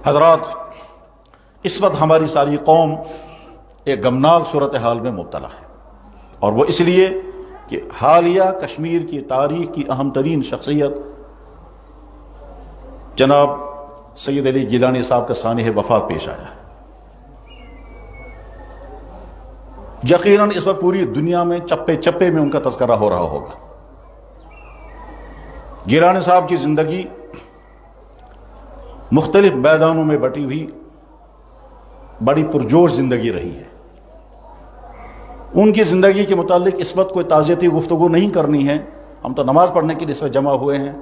حضرات، اس وقت ہماری ساری قوم ایک غمناک صورتحال میں مبتلا ہے، اور وہ اس لیے کہ حالیہ کشمیر کی تاریخ کی اہم ترین شخصیت جناب سید علی گیلانی صاحب کا سانحہ وفات پیش آیا ہے۔ یقیناً اس وقت پوری دنیا میں چپے چپے میں ان کا تذکرہ ہو رہا ہوگا۔ گیلانی صاحب کی زندگی مختلف میدانوں میں بٹی ہوئی بڑی پرجوش زندگی رہی ہے۔ ان کی زندگی کے متعلق اس وقت کوئی تعزیتی گفتگو نہیں کرنی ہے، ہم تو نماز پڑھنے کے لیے اس وقت جمع ہوئے ہیں۔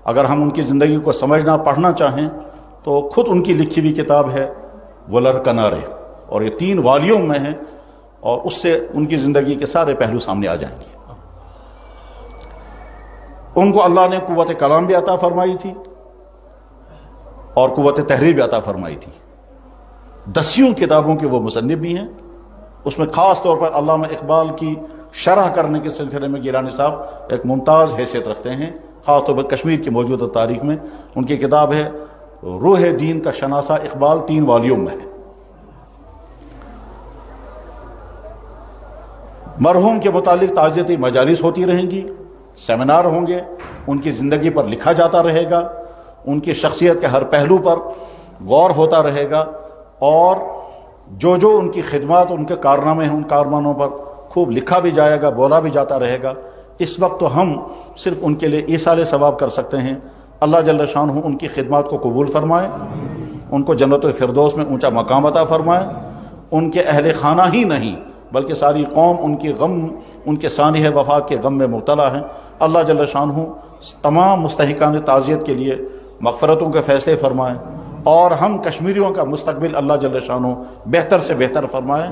اگر ہم ان کی زندگی کو سمجھنا پڑھنا چاہیں تو خود ان کی لکھی ہوئی کتاب ہے ولر کنارے، اور یہ 3 والیوم میں ہے، اور اس سے ان کی زندگی کے سارے پہلو سامنے آ جائیں گے۔ ان کو اللہ نے قوت کلام بھی عطا فرمائی تھی اور قوت تحریر بھی عطا فرمائی تھی۔ 10 کتابوں کے وہ مصنف بھی ہیں، اس میں خاص طور پر علامہ اقبال کی شرح کرنے کے سلسلے میں گیلانی صاحب ایک ممتاز حیثیت رکھتے ہیں، خاص طور پر کشمیر کی موجودہ تاریخ میں۔ ان کی کتاب ہے روح دین کا شناسہ اقبال، 3 والیوم میں ہے۔ مرحوم کے متعلق تعزیتی مجالس ہوتی رہیں گی، سیمینار ہوں گے، ان کی زندگی پر لکھا جاتا رہے گا، ان کی شخصیت کے ہر پہلو پر غور ہوتا رہے گا، اور جو ان کی خدمات، ان کے کارنامے ہیں، ان کارناموں پر خوب لکھا بھی جائے گا، بولا بھی جاتا رہے گا۔ اس وقت تو ہم صرف ان کے لیے ایصال ثواب کر سکتے ہیں۔ اللہ جل شانہ ان کی خدمات کو قبول فرمائے، ان کو جنت الفردوس میں اونچا مقام عطا فرمائے۔ ان کے اہل خانہ ہی نہیں بلکہ ساری قوم ان کے سانحہ وفات کے غم میں مبتلا ہے۔ اللہ جل شانہ تمام مستحقان تعزیت کے لیے مغفرتوں کے فیصلے فرمائیں، اور ہم کشمیریوں کا مستقبل اللہ جل شانہ بہتر سے بہتر فرمائیں۔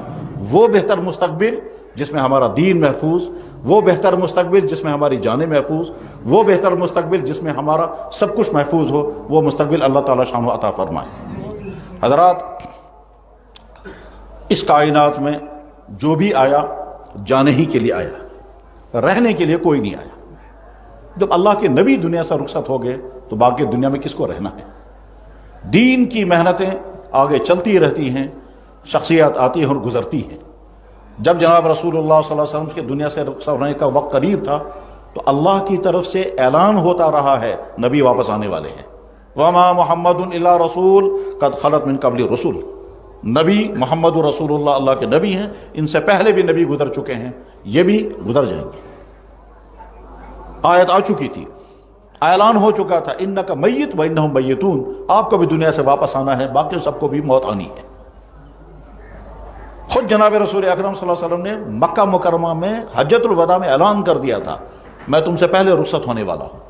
وہ بہتر مستقبل جس میں ہمارا دین محفوظ، وہ بہتر مستقبل جس میں ہماری جانیں محفوظ، وہ بہتر مستقبل جس میں ہمارا سب کچھ محفوظ ہو، وہ مستقبل اللہ تعالیٰ شانہ عطا فرمائے۔ حضرات، اس کائنات میں جو بھی آیا جانے ہی کے لیے آیا، رہنے کے لیے کوئی نہیں آیا۔ جب اللہ کے نبی دنیا سے رخصت ہو گئے تو باقی دنیا میں کس کو رہنا ہے؟ دین کی محنتیں آگے چلتی رہتی ہیں، شخصیات آتی ہیں اور گزرتی ہیں۔ جب جناب رسول اللہ صلی اللہ علیہ وسلم کے دنیا سے رخصت ہونے کا وقت قریب تھا تو اللہ کی طرف سے اعلان ہوتا رہا ہے نبی واپس آنے والے ہیں۔ وَمَا مُحَمَّدٌ إِلَّا رَسُولٌ قَدْ خَلَتْ مِن قَبْلِهِ الرُّسُلُ، نبی محمد رسول اللہ کے نبی ہیں، ان سے پہلے بھی نبی گزر چکے ہیں، یہ بھی گزر جائیں گے۔ آیت آ چکی تھی، اعلان ہو چکا تھا، انک میت و انہم میتون، آپ کو بھی دنیا سے واپس آنا ہے، باقی سب کو بھی موت آنی ہے۔ خود جناب رسول اکرم صلی اللہ علیہ وسلم نے مکہ مکرمہ میں حجۃ الوداع میں اعلان کر دیا تھا، میں تم سے پہلے رخصت ہونے والا ہوں،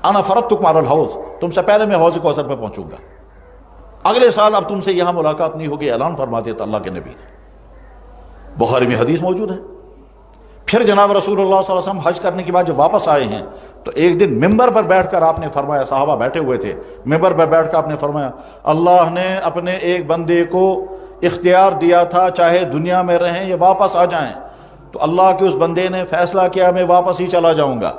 انا فرضتکم علی الحوض، تم سے پہلے میں حوض کوثر پہ پہنچوں گا، اگلے سال اب تم سے یہاں ملاقات نہیں ہوگی، اعلان فرما دیا تھا اللہ کے نبی نے۔ بخاری میں حدیث موجود ہے۔ پھر جناب رسول اللہ صلی اللہ علیہ وسلم حج کرنے کے بعد جب واپس آئے ہیں تو ایک دن ممبر پر بیٹھ کر آپ نے فرمایا، صحابہ بیٹھے ہوئے تھے، ممبر پر بیٹھ کر آپ نے فرمایا، اللہ نے اپنے ایک بندے کو اختیار دیا تھا چاہے دنیا میں رہیں یا واپس آ جائیں، تو اللہ کے اس بندے نے فیصلہ کیا میں واپس ہی چلا جاؤں گا۔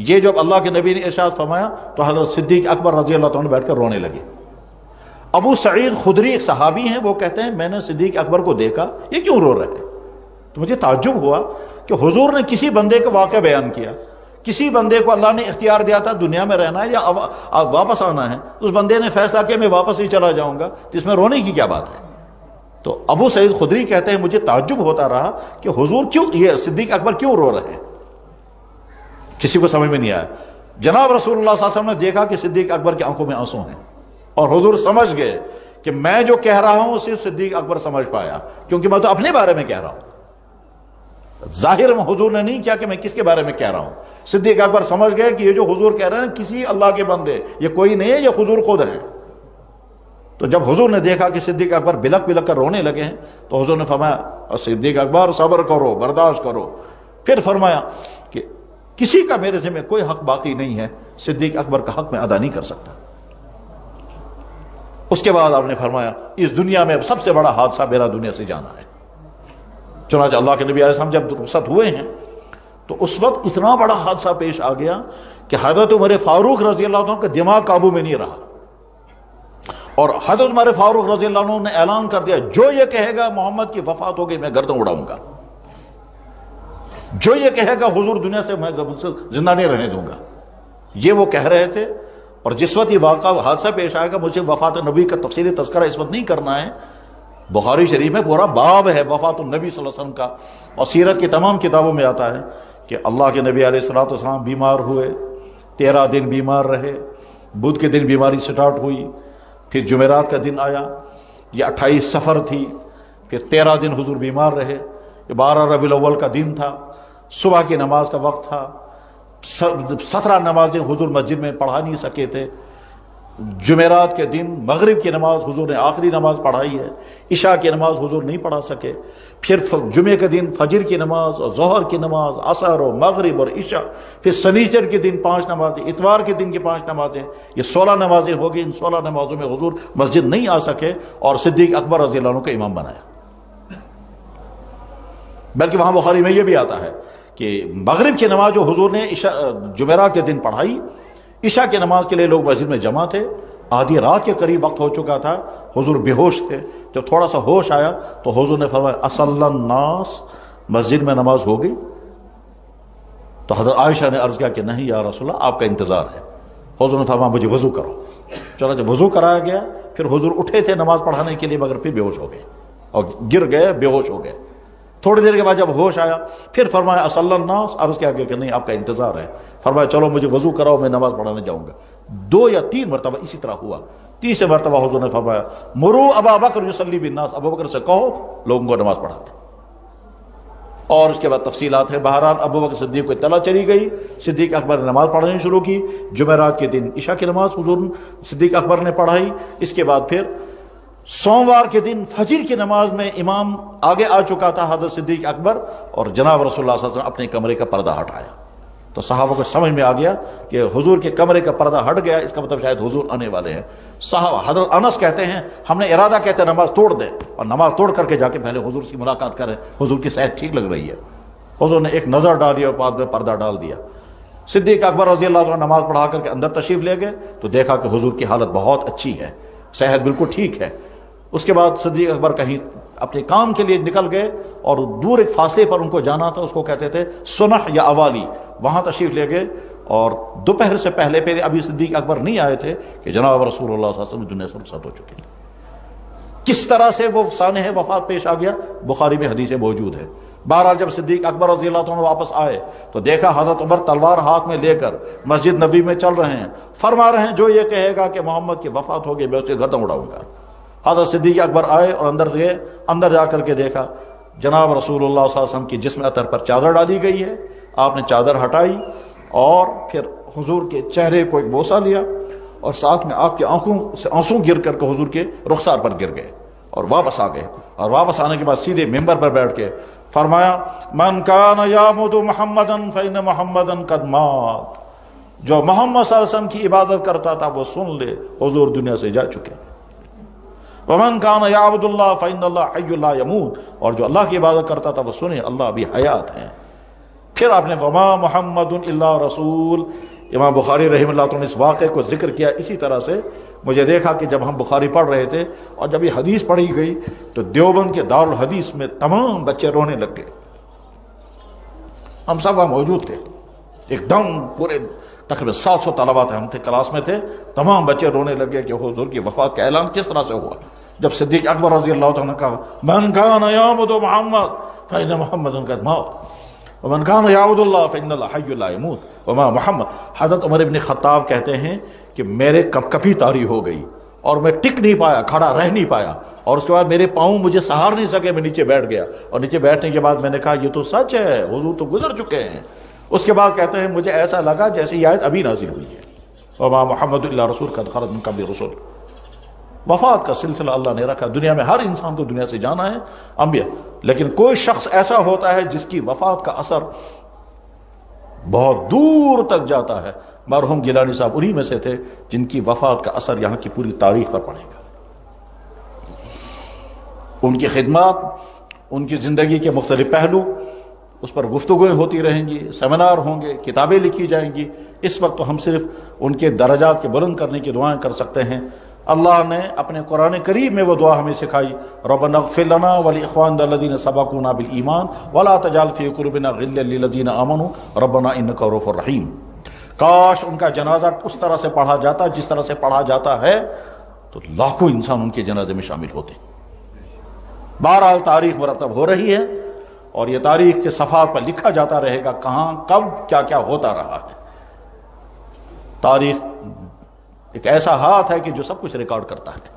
یہ جب اللہ کے نبی نے ارشاد فرمایا تو حضرت صدیق اکبر رضی اللہ عنہ بیٹھ کر رونے لگے۔ ابو سعید خدری ایک صحابی ہیں، وہ کہتے ہیں میں نے صدیق اکبر کو دیکھا، یہ کیوں رو رہے ہیں؟ تو مجھے تعجب ہوا کہ حضور نے کسی بندے کو واقعہ بیان کیا، کسی بندے کو اللہ نے اختیار دیا تھا دنیا میں رہنا ہے یا واپس آنا ہے، اس بندے نے فیصلہ کیا میں واپس ہی چلا جاؤں گا، تو اس میں رونے کی کیا بات ہے؟ تو ابو سعید خدری کہتے ہیں مجھے تعجب ہوتا رہا کہ حضور کیوں، یہ صدیق اکبر کیوں رو رہے ہیں؟ کسی کو سمجھ میں نہیں آیا۔ جناب رسول اللہ صلی اللہ علیہ وسلم نے دیکھا کہ صدیق اکبر کی آنکھوں میں آنسو ہیں، اور حضور سمجھ گئے کہ میں جو کہہ رہا ہوں صرف صدیق اکبر سمجھ پایا، کیونکہ میں تو اپنے بارے میں کہہ رہا ہوں، ظاہر میں حضور نے نہیں کیا کہ میں کس کے بارے میں کہہ رہا ہوں۔ صدیق اکبر سمجھ گئے کہ یہ جو حضور کہہ رہے ہیں کسی اللہ کے بندے، یہ کوئی نہیں ہے، یہ حضور خود ہیں۔ تو جب حضور نے دیکھا کہ صدیق اکبر بلک بلک کر رونے لگے ہیں تو حضور نے فرمایا صدیق اکبر صبر کرو، برداشت کرو۔ پھر فرمایا کہ کسی کا میرے ذمہ کوئی حق باقی نہیں ہے، صدیق اکبر کا حق میں ادا نہیں کر سکتا۔ اس کے بعد آپ نے فرمایا اس دنیا میں اب سب سے بڑا حادثہ میرا دنیا سے جانا ہے۔ چنانچہ اللہ کے نبی علیہ السلام جب رخصت ہوئے ہیں تو اس وقت اتنا بڑا حادثہ پیش آ گیا کہ حضرت عمر فاروق رضی اللہ عنہ کا دماغ قابو میں نہیں رہا۔ اور حضرت عمر فاروق رضی اللہ عنہ نے اعلان کر دیا جو یہ کہے گا محمد کی وفات ہو گئی میں گردن اڑاؤں گا، جو یہ کہے گا حضور دنیا سے میں زندہ نہیں رہنے دوں گا، یہ وہ کہہ رہے تھے۔ اور جس وقت یہ واقعہ حادثہ پیش آئے گا، مجھے وفات نبی کا تفصیلی تذکرہ اس وقت نہیں کرنا ہے، بخاری شریف میں پورا باب ہے وفات النبی صلی اللہ علیہ وسلم کا، اور سیرت کی تمام کتابوں میں آتا ہے کہ اللہ کے نبی علیہ الصلوۃ والسلام بیمار ہوئے، 13 دن بیمار رہے، بدھ کے دن بیماری سٹارٹ ہوئی، پھر جمعرات کا دن آیا، یہ 28 صفر تھی، پھر 13 دن حضور بیمار رہے، یہ 12 ربیع الاول کا دن تھا، صبح کی نماز کا وقت تھا، 17 نمازیں حضور مسجد میں پڑھا نہیں سکے تھے، جمعرات کے دن مغرب کی نماز حضور نے آخری نماز پڑھائی ہے، عشاء کی نماز حضور نہیں پڑھا سکے، پھر جمعے کے دن فجر کی نماز اور ظہر کی نماز، عصر اور مغرب اور عشاء، پھر سنیچر کے دن 5 نمازیں، اتوار کے دن کی 5 نمازیں، یہ 16 نمازیں ہو گئی۔ ان 16 نمازوں میں حضور مسجد نہیں آ سکے اور صدیق اکبر رضی اللہ عنہ کو امام بنایا۔ بلکہ وہاں بخاری میں یہ بھی آتا ہے کہ مغرب کی نماز جو حضور نے جمعرات کے دن پڑھائی، عشاء کی نماز کے لیے لوگ مسجد میں جمع تھے، آدھی رات کے قریب وقت ہو چکا تھا، حضور بے ہوش تھے، جب تھوڑا سا ہوش آیا تو حضور نے فرمایا اصلی الناس، مسجد میں نماز ہو گئی؟ تو حضرت عائشہ نے عرض کیا کہ نہیں یا رسول اللہ آپ کا انتظار ہے۔ حضور نے فرمایا مجھے وضو کرو، چلو جب وضو کرایا گیا پھر حضور اٹھے تھے نماز پڑھانے کے لیے، مگر پھر بے ہوش ہو گئے اور گر گئے، بے ہوش ہو گئے۔ تھوڑی دیر کے بعد جب ہوش آیا پھر فرمایا اصلی الناس، عرض کیا کہ نہیں آپ کا انتظار ہے، فرمایا چلو مجھے وضو کراؤ میں نماز پڑھانے جاؤں گا۔ 2 یا 3 مرتبہ اسی طرح ہوا، تیسرے مرتبہ حضور نے فرمایا مرو ابا بکر یصلی بالناس، ابو بکر سے کہو لوگوں کو نماز پڑھاتے۔ اور اس کے بعد تفصیلات ہے۔ بہرحال ابو بکر صدیق کو اطلاع چلی گئی، صدیق اکبر نے نماز پڑھانی شروع کی، جمعرات کے دن عشاء کی نماز حضور صدیق اکبر نے پڑھائی۔ اس کے بعد پھر سوموار کے دن فجر کی نماز میں امام آگے آ چکا تھا حضرت صدیق اکبر، اور جناب رسول اللہ صلی اللہ علیہ وسلم اپنے کمرے کا پردہ ہٹایا، تو صحابہ کو سمجھ میں آ گیا کہ حضور کے کمرے کا پردہ ہٹ گیا، اس کا مطلب شاید حضور آنے والے ہیں۔ صحابہ حضرت انس کہتے ہیں ہم نے ارادہ کہتے ہیں نماز توڑ دیں اور نماز توڑ کر کے جا کے پہلے حضور سے ملاقات کریں، حضور کی صحت ٹھیک لگ رہی ہے۔ حضور نے ایک نظر ڈالی اور بعد میں پردہ ڈال دیا۔ صدیق اکبر رضی اللہ عنہ نماز پڑھا کر کے اندر تشریف لے گئے تو دیکھا کہ حضور کی حالت بہت اچھی ہے، صحت بالکل ٹھیک ہے۔ اس کے بعد صدیق اکبر کہیں اپنے کام کے لیے نکل گئے اور دور ایک فاصلے پر ان کو جانا تھا، اس کو کہتے تھے سنح یا اوالی، وہاں تشریف لے گئے، اور دوپہر سے پہلے ابھی صدیق اکبر نہیں آئے تھے کہ جناب رسول اللہ صلی اللہ علیہ وسلم دنیا سے رخصت ہو چکے تھے۔ کس طرح سے وہ سانحہ وفات پیش آ گیا بخاری میں حدیثیں موجود ہے۔ بہرحال جب صدیق اکبر رضی اللہ عنہ واپس آئے تو دیکھا حضرت عمر تلوار ہاتھ میں لے کر مسجد نبی میں چل رہے ہیں، فرما رہے ہیں جو یہ کہے گا کہ محمد کی وفات ہو گئی میں اس کے گردن اڑاؤں گا۔ حضرت صدیق اکبر آئے اور اندر گئے، اندر جا کر کے دیکھا جناب رسول اللہ صلی اللہ علیہ وسلم کی جسم اطہر پر چادر ڈالی گئی ہے، آپ نے چادر ہٹائی اور پھر حضور کے چہرے کو ایک بوسہ لیا اور ساتھ میں آپ کی آنکھوں سے آنسو گر کر کے حضور کے رخسار پر گر گئے اور واپس آ گئے، اور واپس آنے کے بعد سیدھے ممبر پر بیٹھ کے فرمایا من کان یعبد محمدا فإن محمدا قد مات، جو محمد صلی اللہ علیہ وسلم کی عبادت کرتا تھا وہ سن لے حضور دنیا سے جا چکے۔ ومن کان یعبد اللہ فإن اللہ حی لا یموت، اور جو اللہ کی عبادت کرتا تھا وہ سنے اللہ ابھی حیات ہیں۔ پھر آپ نے وما محمد الا رسول، امام بخاری رحمہ اللہ تعالیٰ نے اس واقعے کو ذکر کیا اسی طرح سے۔ مجھے دیکھا کہ جب ہم بخاری پڑھ رہے تھے اور جب یہ حدیث پڑھی گئی تو دیوبند کے دارالحدیث میں تمام بچے رونے لگ گئے، ہم سب وہاں موجود تھے، ایک دم پورے تقریباً 700 طلباء تھے، ہم تھے کلاس میں تھے، تمام بچے رونے لگے کہ حضور کی وفات کا اعلان کس طرح سے ہوا۔ جب صدیق اکبر رضی اللہ عنہ نے کہا من کان یعبد محمد فإن محمدا قد مات ومن کان یعبد اللہ فإن اللہ حی لا یموت وما محمد، حضرت عمر بن خطاب کہتے ہیں کہ میرے کپی طاری ہو گئی اور میں ٹک نہیں پایا، کھڑا رہ نہیں پایا، اور اس کے بعد میرے پاؤں مجھے سہار نہیں سکے، میں نیچے بیٹھ گیا، اور نیچے بیٹھنے کے بعد میں نے کہا یہ تو سچ ہے، حضور تو گزر چکے ہیں۔ اس کے بعد کہتے ہیں مجھے ایسا لگا جیسے یہ آیت ابھی نازل ہوئی ہے، وما محمد الا رسول قد خلت من قبلہ الرسل۔ وفات کا سلسلہ اللہ نے رکھا، دنیا میں ہر انسان کو دنیا سے جانا ہے، انبیاء، لیکن کوئی شخص ایسا ہوتا ہے جس کی وفات کا اثر بہت دور تک جاتا ہے۔ مرحوم گیلانی صاحب انہی میں سے تھے جن کی وفات کا اثر یہاں کی پوری تاریخ پر پڑے گا۔ ان کی خدمات، ان کی زندگی کے مختلف پہلو، اس پر گفتگویں ہوتی رہیں گی، سیمینار ہوں گے، کتابیں لکھی جائیں گی۔ اس وقت تو ہم صرف ان کے درجات کے بلند کرنے کی دعائیں کر سکتے ہیں۔ اللہ نے اپنے قرآن کریم میں وہ دعا ہمیں سکھائی، ربنا اغفر لنا ولاخواننا الذین سبقونا بالایمان ولا تجعل فی قلوبنا غلا للذین آمنوا ربنا انک رؤوف رحیم۔ کاش ان کا جنازہ اس طرح سے پڑھا جاتا جس طرح سے پڑھا جاتا ہے تو لاکھوں انسان ان کے جنازے میں شامل ہوتے۔ بہرحال تاریخ مرتب ہو رہی ہے اور یہ تاریخ کے صفحات پر لکھا جاتا رہے گا کہاں کب کیا کیا ہوتا رہا ہے۔ تاریخ ایک ایسا ہاتھ ہے کہ جو سب کچھ ریکارڈ کرتا ہے،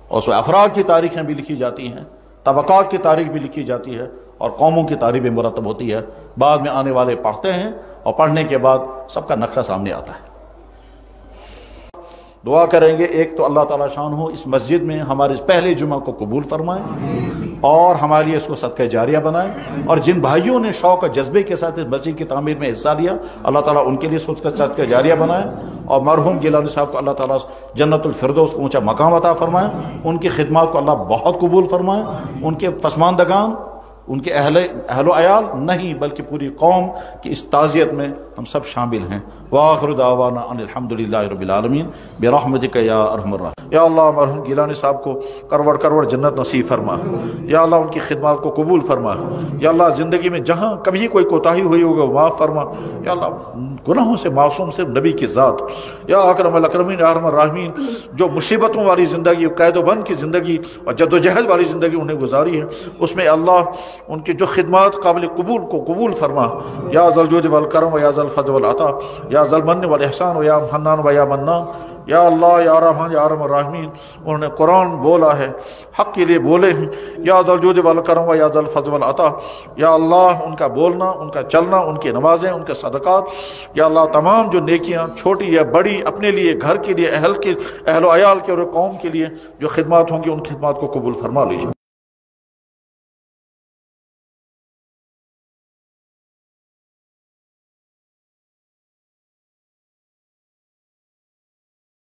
اور اس میں افراد کی تاریخیں بھی لکھی جاتی ہیں، طبقات کی تاریخ بھی لکھی جاتی ہے، اور قوموں کی تاریخ بھی مرتب ہوتی ہے۔ بعد میں آنے والے پڑھتے ہیں اور پڑھنے کے بعد سب کا نقشہ سامنے آتا ہے۔ دعا کریں گے ایک تو اللہ تعالیٰ شان ہو اس مسجد میں ہمارے اس پہلے جمعہ کو قبول فرمائے اور ہمارے لیے اس کو صدقہ جاریہ بنائے، اور جن بھائیوں نے شوق اور جذبے کے ساتھ اس مسجد کی تعمیر میں حصہ لیا اللہ تعالیٰ ان کے لیے اس کا صدقہ جاریہ بنائے، اور مرحوم گیلانی صاحب کو اللہ تعالیٰ جنت الفردوس کو اونچا مقام عطا فرمائے، ان کی خدمات کو اللہ بہت قبول فرمائے، ان کے پسماندگان، ان کے اہل و عیال نہیں بلکہ پوری قوم کی اس تعزیت میں ہم سب شامل ہیں۔ وآخر دعوانا ان الحمدللہ رب العالمین برحمتک یا ارحم الراحمین۔ یا اللہ مرحوم گیلانی صاحب کو کروڑ کروڑ جنت نصیب فرما، یا اللہ ان کی خدمات کو قبول فرما، یا اللہ زندگی میں جہاں کبھی کوئی کوتاہی ہوئی ہوگا معاف فرما، یا اللہ گناہوں سے معصوم صرف نبی کی ذات، یا اکرم الاکرمین یا ارحم الراحمین، جو مصیبتوں والی زندگی، قید و بند کی زندگی اور جد و جہد والی زندگی انہیں گزاری ہے، اس میں اللہ ان کی جو خدمات قابل قبول کو قبول فرما، یا ذا الجود والکرم و یا ذا الفضل والعطا، یا ذا المن والاحسان و یا حنان و یا منان، یا اللہ یا رحمان یا ارحم الراحمین۔ انہوں نے قرآن بولا ہے، حق کے لیے بولے ہیں، یا ذا الجود والکرم و یا ذا الفضل والعطا، یا اللہ ان کا بولنا، ان کا چلنا، ان کی نمازیں، ان کے صدقات، یا اللہ تمام جو نیکیاں چھوٹی یا بڑی اپنے لیے، گھر کے لیے، اہل و عیال کے اور قوم کے لیے جو خدمات ہوں گی ان خدمات کو قبول فرما لیجیے۔